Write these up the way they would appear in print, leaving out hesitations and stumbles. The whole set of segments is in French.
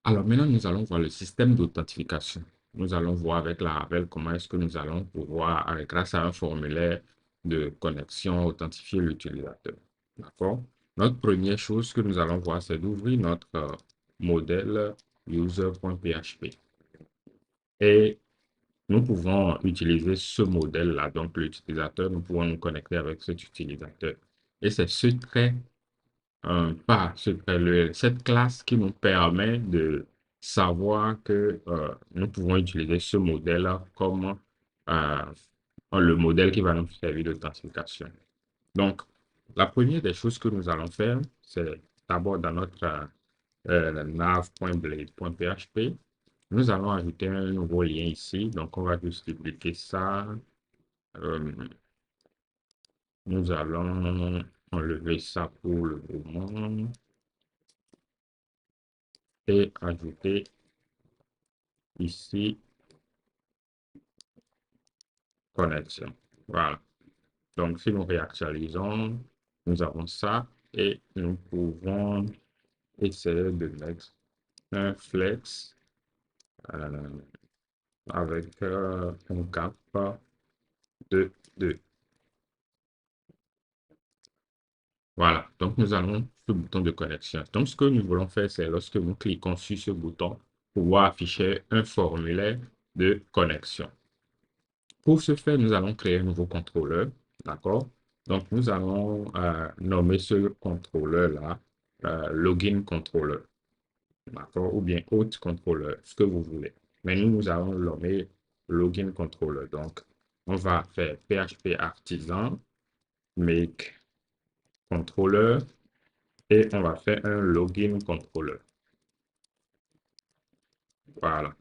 Alors maintenant, nous allons voir le système d'authentification. Nous allons voir avec la Ravel comment est-ce que nous allons pouvoir, grâce à un formulaire de connexion, authentifier l'utilisateur. D'accord? Notre première chose que nous allons voir, c'est d'ouvrir notre modèle user.php. Et nous pouvons utiliser ce modèle-là, donc l'utilisateur, nous pouvons nous connecter avec cet utilisateur. Et c'est ce trait pas cette classe qui nous permet de savoir que nous pouvons utiliser ce modèle comme euh, le modèle qui va nous servir d'authentification. Donc, la première des choses que nous allons faire, c'est d'abord dans notre nav.blade.php, nous allons ajouter un nouveau lien ici. Donc, on va juste dupliquer ça. Euh, nous allons enlever ça pour le moment et ajouter ici connexion. Voilà. Donc, si nous réactualisons, nous avons ça et nous pouvons essayer de mettre un flex euh, avec un cap de 2. Voilà. Donc, nous allons ce bouton de connexion. Donc, ce que nous voulons faire, c'est lorsque nous cliquons sur ce bouton, pouvoir afficher un formulaire de connexion. Pour ce faire, nous allons créer un nouveau contrôleur. D'accord? Donc, nous allons nommer ce contrôleur-là login controller. D'accord? Ou bien hôte controller, ce que vous voulez. Mais nous allons le nommer login controller. Donc, on va faire PHP artisan, make controller et on va faire un login controller. Voilà.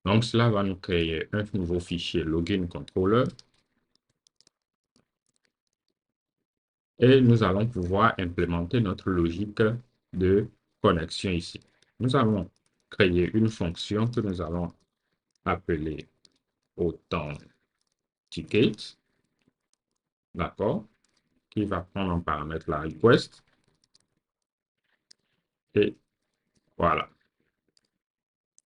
Donc, cela va nous créer un nouveau fichier login controller. Et nous allons pouvoir implémenter notre logique de connexion ici. Nous allons créer une fonction que nous allons appeler authenticket, d'accord, qui va prendre en paramètre la request. Et voilà.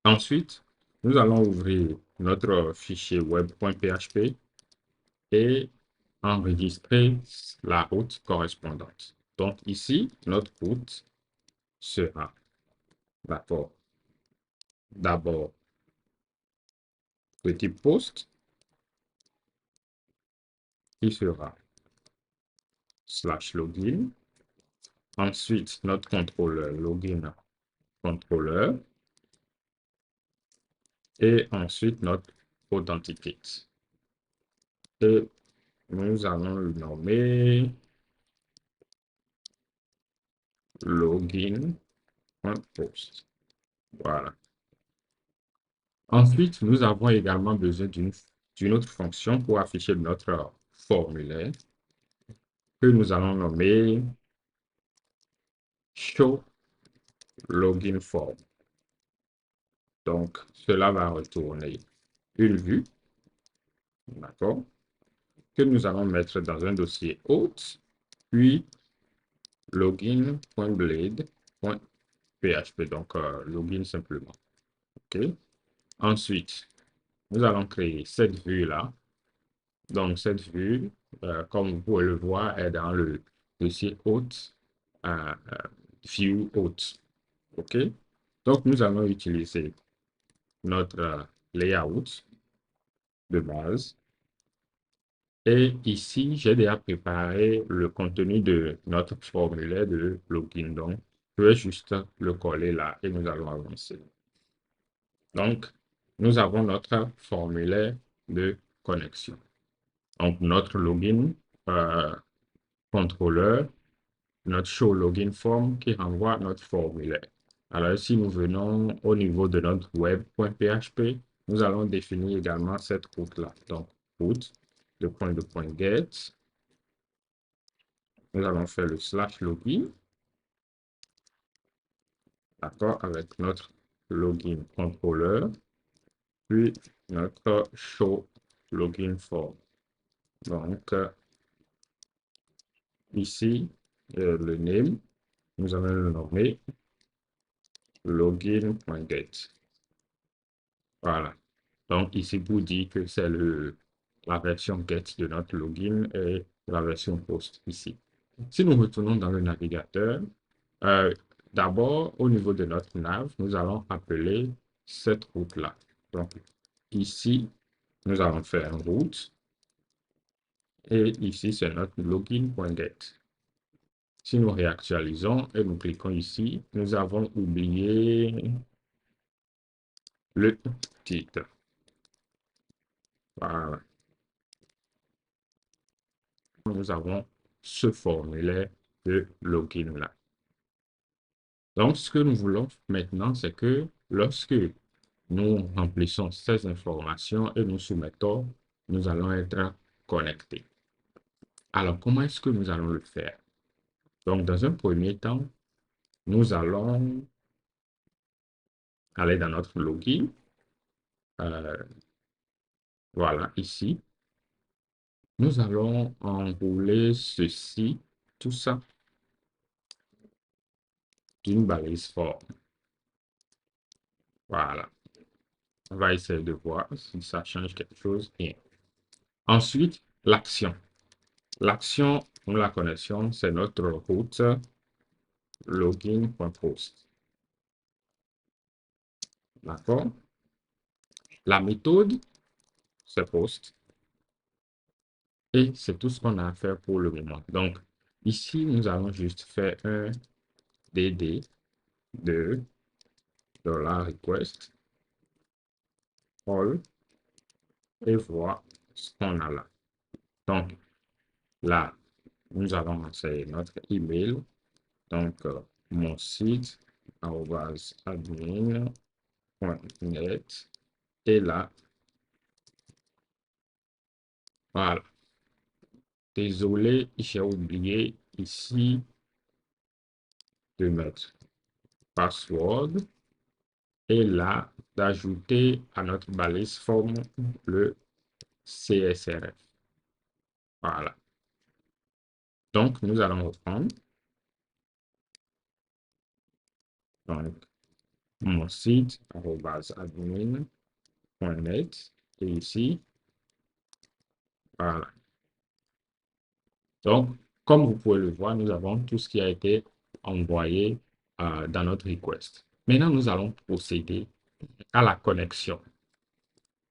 Ensuite, nous allons ouvrir notre fichier web.php et enregistrer la route correspondante. Donc ici, notre route sera, d'accord, d'abord petit post qui sera /login. Ensuite, notre contrôleur login contrôleur. Et ensuite, notre authenticate. Et nous allons le nommer login.post. Voilà. Ensuite, nous avons également besoin d'une autre fonction pour afficher notre formulaire que nous allons nommer show login form. Donc, cela va retourner une vue, d'accord, que nous allons mettre dans un dossier hôte, puis login.blade.php, donc login simplement. OK. Ensuite, nous allons créer cette vue-là. Donc, cette vue, comme vous pouvez le voir, est dans le dossier hôte, view hôte. OK. Donc, nous allons utiliser notre layout de base. Et ici, j'ai déjà préparé le contenu de notre formulaire de login. Donc, je vais juste le coller là et nous allons avancer. Donc, nous avons notre formulaire de connexion. Donc, notre login contrôleur, notre show login form qui renvoie notre formulaire. Alors, si nous venons au niveau de notre web.php, nous allons définir également cette route-là. Donc, route, le point de point get. Nous allons faire le /login, d'accord, avec notre login contrôleur, puis notre show login form. Donc, ici, le name, nous allons le nommer login.get. Voilà. Donc, ici, pour dire que c'est la version get de notre login et la version post ici. Si nous retournons dans le navigateur, euh, d'abord, au niveau de notre nav, nous allons appeler cette route-là. Donc, ici, nous allons faire une route. Et ici, c'est notre login.get. Si nous réactualisons et nous cliquons ici, nous avons oublié le titre. Voilà. Nous avons ce formulaire de login là. Donc, ce que nous voulons maintenant, c'est que lorsque nous remplissons ces informations et nous soumettons, nous allons être connectés. Alors, comment est-ce que nous allons le faire? Donc, dans un premier temps, nous allons aller dans notre login. Voilà, ici. Nous allons enrouler ceci, tout ça, d'une balise forme. Voilà. On va essayer de voir si ça change quelque chose. Bien. Ensuite, l'action. L'action, nous la connaissons, c'est notre route login.post. D'accord? La méthode, c'est post. Et c'est tout ce qu'on a à faire pour le moment. Donc, ici, nous allons juste faire un dd de $request all et voir ce qu'on a là. Donc, là, nous allons insérer notre email. Donc, mon site, admin.net. Et là, voilà. Désolé, j'ai oublié ici de mettre password et là, d'ajouter à notre balise forme le CSRF. Voilà. Donc, nous allons reprendre. Donc, mon site, admin.net. Et ici, voilà. Donc, comme vous pouvez le voir, nous avons tout ce qui a été envoyé dans notre request. Maintenant, nous allons procéder à la connexion.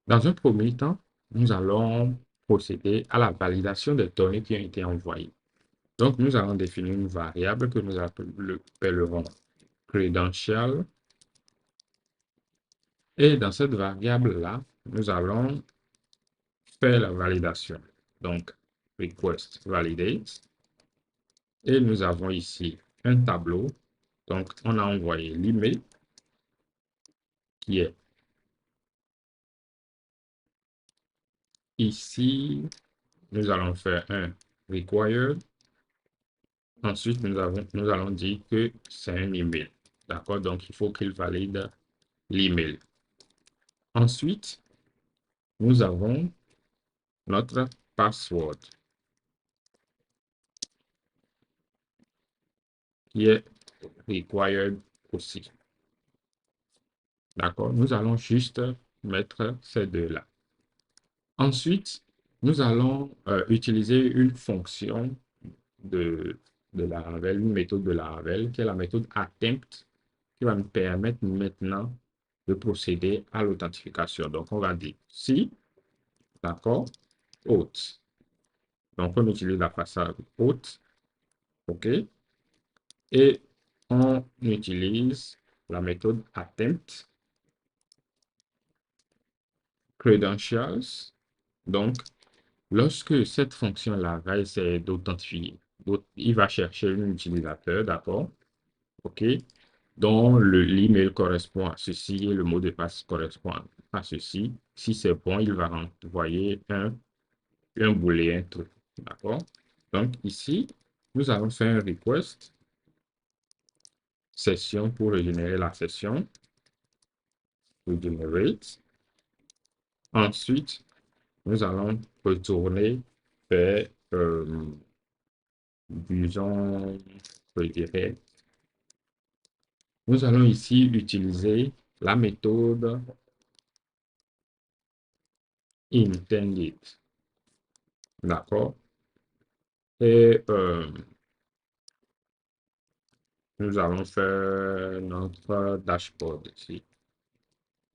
Dans un premier temps, nous allons procéder à la validation des données qui ont été envoyées. Donc, nous allons définir une variable que nous appellerons credential. Et dans cette variable-là, nous allons faire la validation. Donc, request validate. Et nous avons ici un tableau. Donc, on a envoyé l'email qui est ici. Nous allons faire un required. Ensuite, nous allons dire que c'est un email. D'accord? Donc, il faut qu'il valide l'email. Ensuite, nous avons notre password qui est required aussi. D'accord? Nous allons juste mettre ces deux-là. Ensuite, nous allons utiliser une fonction de Laravel, une méthode de Laravel, qui est la méthode attempt, qui va nous permettre maintenant de procéder à l'authentification. Donc, on va dire si, d'accord, auth. Donc, on utilise la façade auth, OK, et on utilise la méthode attempt credentials. Donc, lorsque cette fonction-là va essayer d'authentifier, il va chercher un utilisateur, d'accord, OK, dont l'email correspond à ceci et le mot de passe correspond à ceci. Si c'est bon, il va envoyer un booléen truc, d'accord. Donc ici, nous allons faire un request session pour régénérer la session, regenerate. Ensuite, nous allons retourner vers, disons, je dirais, Nous allons ici utiliser la méthode intended. D'accord? Et nous allons faire notre dashboard ici.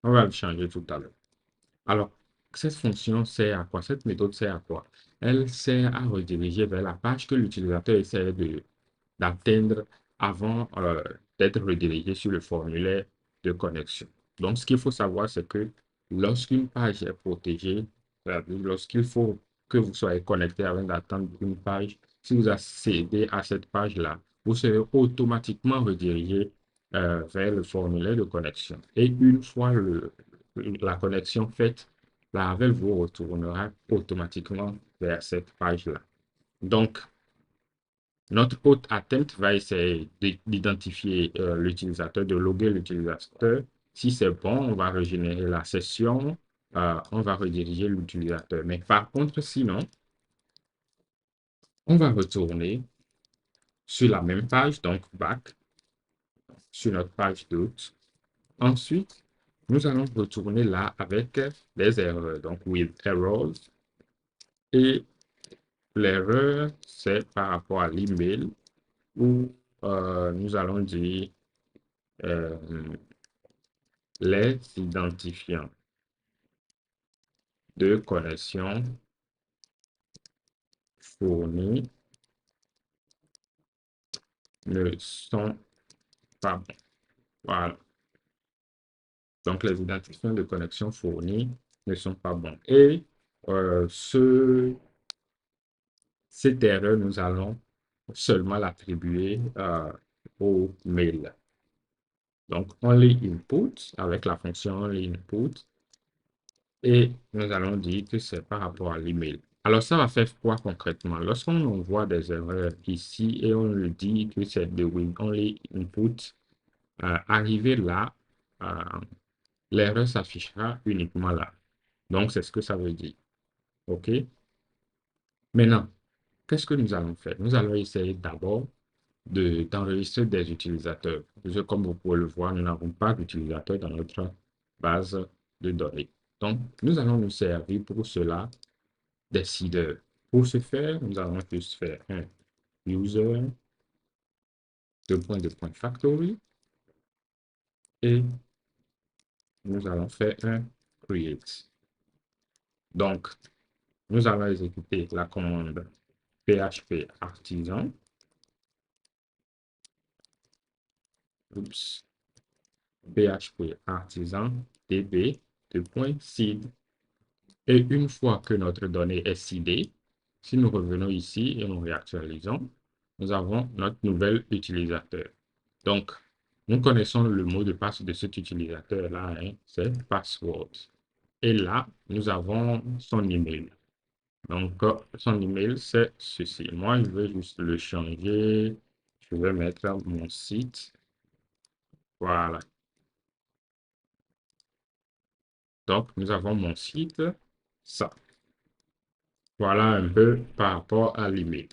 On va le changer tout à l'heure. Alors, cette fonction sert à quoi? Cette méthode sert à quoi? Elle sert à rediriger vers la page que l'utilisateur essaie d'atteindre avant d'être redirigé sur le formulaire de connexion. Donc, ce qu'il faut savoir, c'est que lorsqu'une page est protégée, c'est-à-dire lorsqu'il faut que vous soyez connecté avant d'attendre une page, si vous accédez à cette page-là, vous serez automatiquement redirigé vers le formulaire de connexion. Et une fois la connexion faite, la Ravel vous retournera automatiquement vers cette page-là. Donc, notre autre atteinte va essayer d'identifier l'utilisateur, de loguer l'utilisateur. Si c'est bon, on va régénérer la session, on va rediriger l'utilisateur. Mais par contre, sinon, on va retourner sur la même page, donc back, sur notre page d'août. Ensuite, nous allons retourner là avec des erreurs, donc with errors. Et l'erreur, c'est par rapport à l'email où nous allons dire euh, les identifiants de connexion fournis ne sont pas bons. Voilà. Donc, les identifiants de connexion fournis ne sont pas bons. Et cette erreur, nous allons seulement l'attribuer au mail. Donc, only input avec la fonction only input. Et nous allons dire que c'est par rapport à l'email. Alors, ça va faire quoi concrètement? Lorsqu'on envoie des erreurs ici et on le dit que c'est de with only input, arrivé là, euh, l'erreur s'affichera uniquement là. Donc, c'est ce que ça veut dire. OK? Maintenant, qu'est-ce que nous allons faire? Nous allons essayer d'abord d'enregistrer des utilisateurs. Comme vous pouvez le voir, nous n'avons pas d'utilisateurs dans notre base de données. Donc, nous allons nous servir pour cela des seeders. Pour ce faire, nous allons juste faire un user, factory, et nous allons faire un create. Donc, nous allons exécuter la commande php artisan, php artisan db seed. Et une fois que notre donnée est seedée, si nous revenons ici et nous réactualisons, nous avons notre nouvel utilisateur. Donc, nous connaissons le mot de passe de cet utilisateur-là, hein, c'est password. Et là, nous avons son email. Donc, son email, c'est ceci. Moi, je vais juste le changer. Je vais mettre mon site. Voilà. Donc, nous avons mon site, ça. Voilà un peu par rapport à l'email.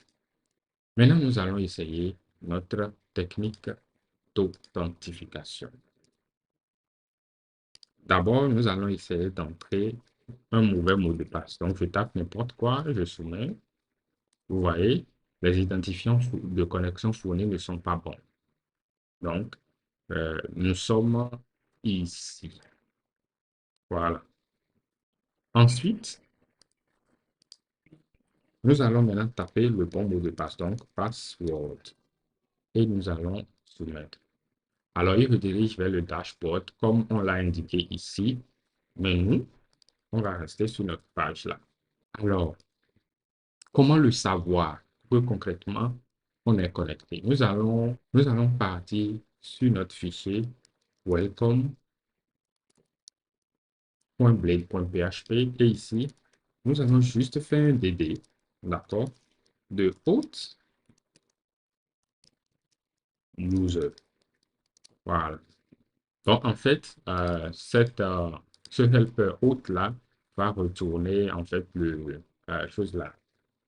Maintenant, nous allons essayer notre technique d'authentification. D'abord, nous allons essayer d'entrer un mauvais mot de passe. Donc, je tape n'importe quoi, je soumets. Vous voyez, les identifiants de connexion fournis ne sont pas bons. Donc, nous sommes ici. Voilà. Ensuite, nous allons maintenant taper le bon mot de passe, donc password. Et nous allons soumettre. Alors, il redirige vers le dashboard comme on l'a indiqué ici. Mais nous, on va rester sur notre page là. Alors, comment le savoir que concrètement on est connecté? Nous allons partir sur notre fichier welcome.blade.php et ici, nous allons juste faire un DD, d'accord, de host user. Voilà. Donc, en fait, ce helper hôte là va retourner en fait chose là,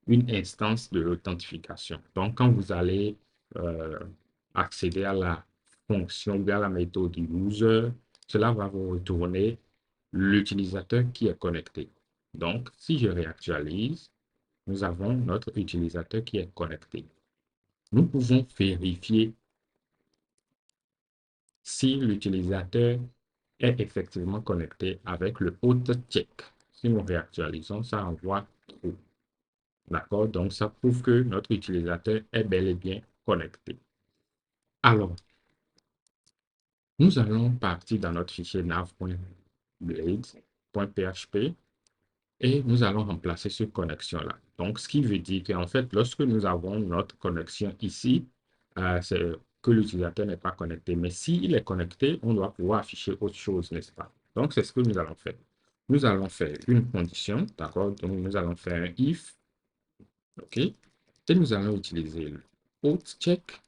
une instance de l'authentification. Donc, quand vous allez accéder à la fonction, bien la méthode user, cela va vous retourner l'utilisateur qui est connecté. Donc, si je réactualise, nous avons notre utilisateur qui est connecté. Nous pouvons vérifier si l'utilisateur est effectivement connecté avec le autre check. Si nous réactualisons, ça envoie true. D'accord? Donc, ça prouve que notre utilisateur est bel et bien connecté. Alors, nous allons partir dans notre fichier nav.blade.php et nous allons remplacer cette connexion-là. Donc, ce qui veut dire qu'en fait, lorsque nous avons notre connexion ici, c'est que l'utilisateur n'est pas connecté. Mais s'il est connecté, on doit pouvoir afficher autre chose, n'est-ce pas? Donc, c'est ce que nous allons faire. Nous allons faire une condition, d'accord? Donc, nous allons faire un if, OK? Et nous allons utiliser le auth check.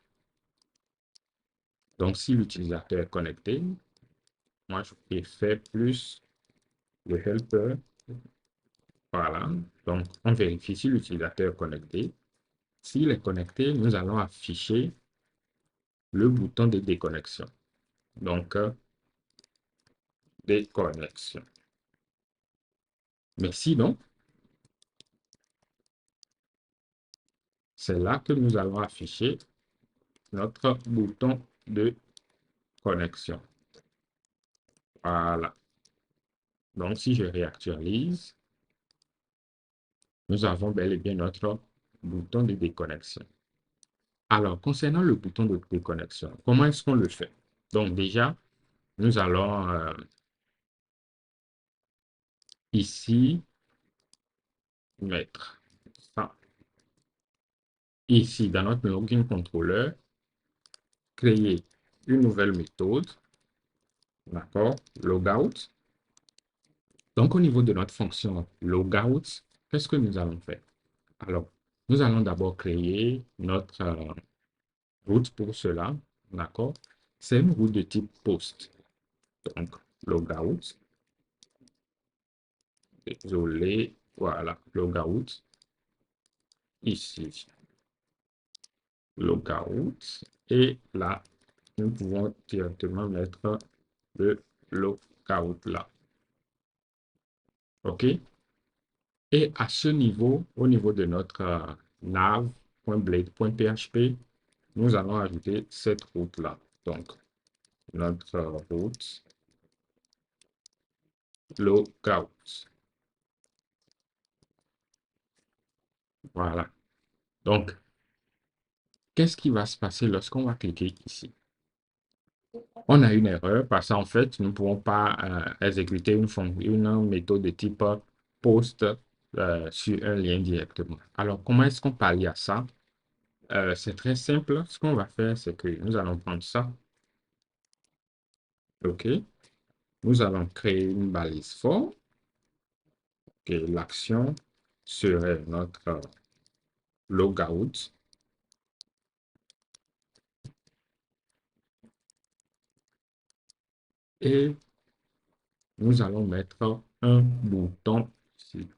Donc, si l'utilisateur est connecté, moi, je peux faire plus le helper. Voilà. Donc, on vérifie si l'utilisateur est connecté. S'il est connecté, nous allons afficher le bouton de déconnexion. Donc, déconnexion. Mais sinon, c'est là que nous allons afficher notre bouton de connexion. Voilà. Donc, si je réactualise, nous avons bel et bien notre bouton de déconnexion. Alors, concernant le bouton de déconnexion, comment est-ce qu'on le fait? Donc, déjà, nous allons ici mettre ça. Ici, dans notre login controller, créer une nouvelle méthode, d'accord, logout. Donc, au niveau de notre fonction logout, qu'est-ce que nous allons faire? Alors, nous allons d'abord créer notre route pour cela, d'accord? C'est une route de type post. Donc, logout, désolé, voilà, logout, ici, logout, et là, nous pouvons directement mettre le logout là. OK? Et à ce niveau, au niveau de notre nav.blade.php, nous allons ajouter cette route-là. Donc, notre route logout. Voilà. Donc, qu'est-ce qui va se passer lorsqu'on va cliquer ici? On a une erreur parce qu'en fait, nous ne pouvons pas exécuter une méthode de type post sur un lien directement. Alors, comment est-ce qu'on pallie à ça? C'est très simple. Ce qu'on va faire, c'est que nous allons prendre ça. OK. Nous allons créer une balise for. OK. L'action serait notre logout. Et nous allons mettre un bouton ici.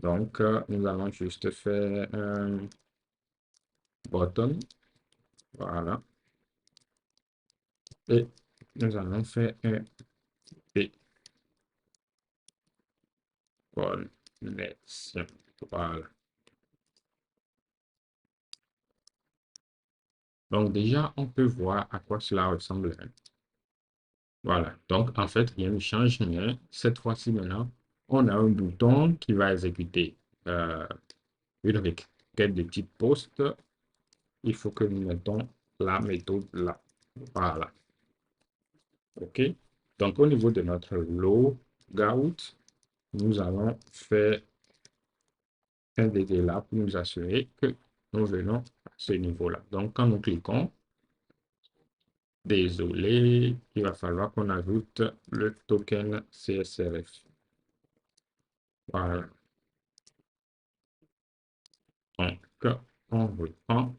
Donc, nous allons juste faire un button. Voilà. Et nous allons faire un P. Connexion. Voilà. Donc, déjà, on peut voir à quoi cela ressemble. Voilà. Donc, en fait, rien ne change, mais cette fois-ci, maintenant, on a un bouton qui va exécuter une requête de type post. Il faut que nous mettons la méthode là. Voilà. OK. Donc, au niveau de notre logout, nous allons faire un DD là pour nous assurer que nous venons à ce niveau-là. Donc, quand nous cliquons, désolé, il va falloir qu'on ajoute le token CSRF. Voilà. Donc, on reprend.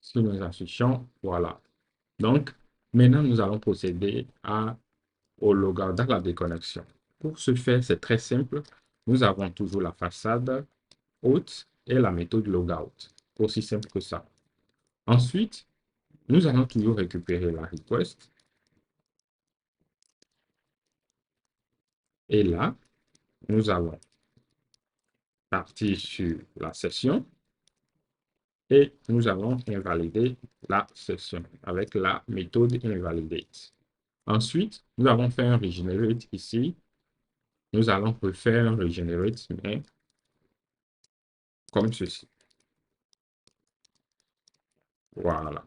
Si nous affichons, voilà. Donc, maintenant, nous allons procéder au logout dans la déconnexion. Pour ce faire, c'est très simple. Nous avons toujours la façade haute et la méthode logout. Aussi simple que ça. Ensuite, nous allons toujours récupérer la request. Et là, nous allons partir sur la session et nous allons invalider la session avec la méthode invalidate. Ensuite, nous avons fait un regenerate ici. Nous allons refaire un regenerate, mais comme ceci. Voilà.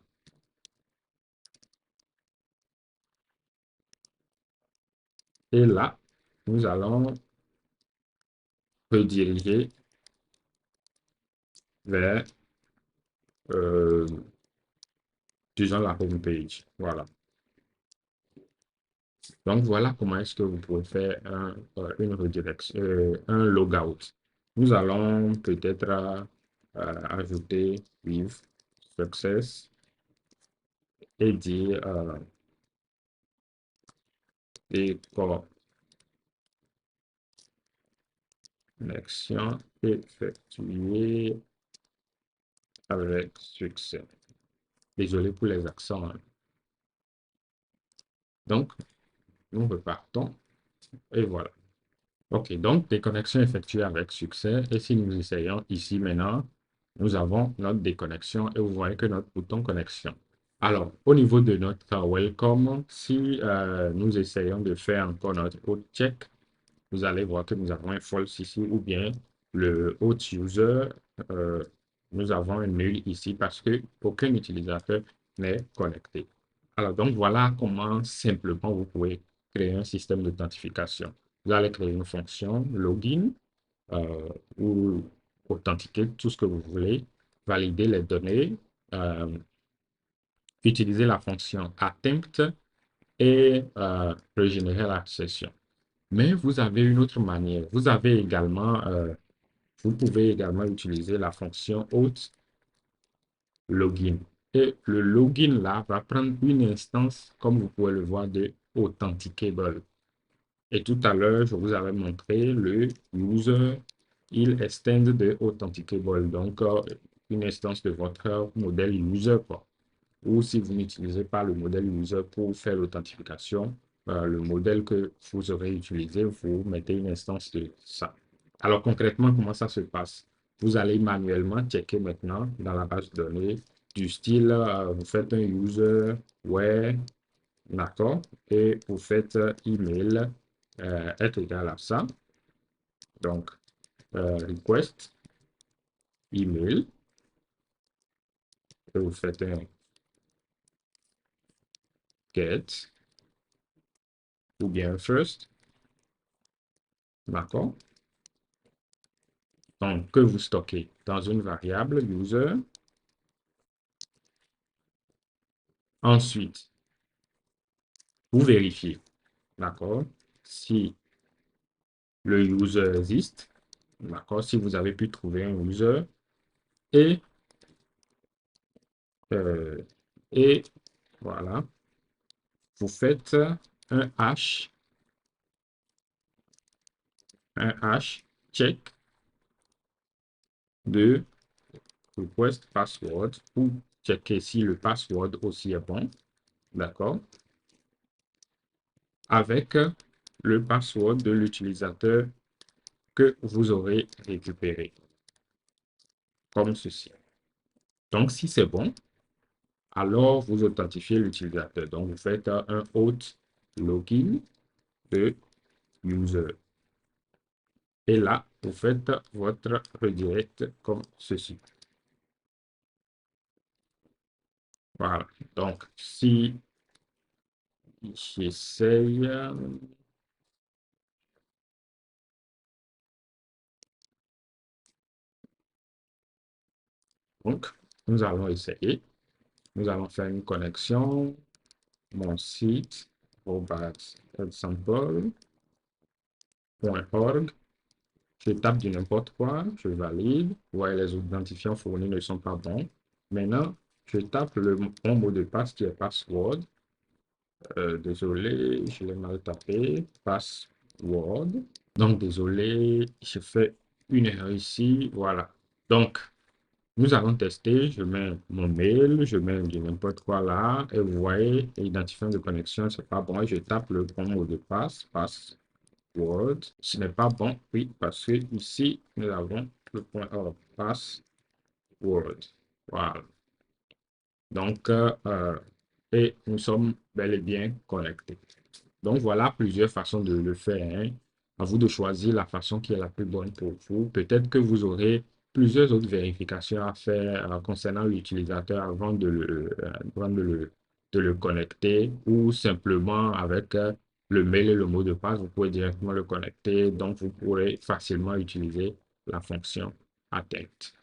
Et là, nous allons rediriger vers, euh, disons, la home page. Voilà. Donc, voilà comment est-ce que vous pouvez faire une redirection, un logout. Nous allons peut-être ajouter with success et dire et connexion effectuée avec succès. Désolé pour les accents, hein. Donc, nous repartons et voilà. OK, donc des connexions effectuées avec succès. Et si nous essayons ici maintenant, nous avons notre déconnexion et vous voyez que notre bouton connexion. Alors, au niveau de notre welcome, si nous essayons de faire encore notre auth check, vous allez voir que nous avons un false ici ou bien le auth user, euh, nous avons un nul ici parce que aucun utilisateur n'est connecté. Alors, donc voilà comment simplement vous pouvez créer un système d'authentification. Vous allez créer une fonction login ou authentiquer tout ce que vous voulez, valider les données, euh, utiliser la fonction attempt et régénérer la session. Mais vous avez une autre manière. Vous pouvez également utiliser la fonction auth login. Et le login là va prendre une instance, comme vous pouvez le voir, de authenticable. Et tout à l'heure, je vous avais montré le user, il extend de authenticable. Donc, une instance de votre modèle user, quoi. Ou si vous n'utilisez pas le modèle user pour faire l'authentification, le modèle que vous aurez utilisé, vous mettez une instance de ça. Alors concrètement, comment ça se passe? Vous allez manuellement checker maintenant dans la base de données du style, vous faites un user, where, d'accord, et vous faites email est égal à ça. Donc, request, email, et vous faites un get, ou bien first, d'accord? Donc, que vous stockez dans une variable user. Ensuite, vous vérifiez, d'accord, si le user existe, d'accord, si vous avez pu trouver un user et, euh, et voilà, vous faites un hash check de request password pour checker si le password aussi est bon, d'accord, avec le password de l'utilisateur que vous aurez récupéré, comme ceci. Donc, si c'est bon, alors vous authentifiez l'utilisateur. Donc, vous faites un auth login de user. Et là, vous faites votre redirect comme ceci. Voilà. Donc, si j'essaye, donc, nous allons essayer. Nous allons faire une connexion. Mon site, example.org. Je tape du n'importe quoi, je valide. Ouais, les identifiants fournis ne sont pas bons. Maintenant, je tape le bon mot de passe qui est password. Désolé, je l'ai mal tapé. Password. Donc, désolé, j'ai fait une erreur ici. Voilà. Donc, Nous allons tester, je mets mon mail, je mets du n'importe quoi là, et vous voyez, identifiant de connexion, c'est pas bon. Je tape le bon mot de passe, password. Ce n'est pas bon, oui, parce que ici, nous avons le point password. Voilà. Donc, et nous sommes bel et bien connectés. Donc, voilà plusieurs façons de le faire, hein. À vous de choisir la façon qui est la plus bonne pour vous. Peut-être que vous aurez plusieurs autres vérifications à faire concernant l'utilisateur avant de le connecter ou simplement avec le mail et le mot de passe, vous pouvez directement le connecter. Donc, vous pourrez facilement utiliser la fonction Attend.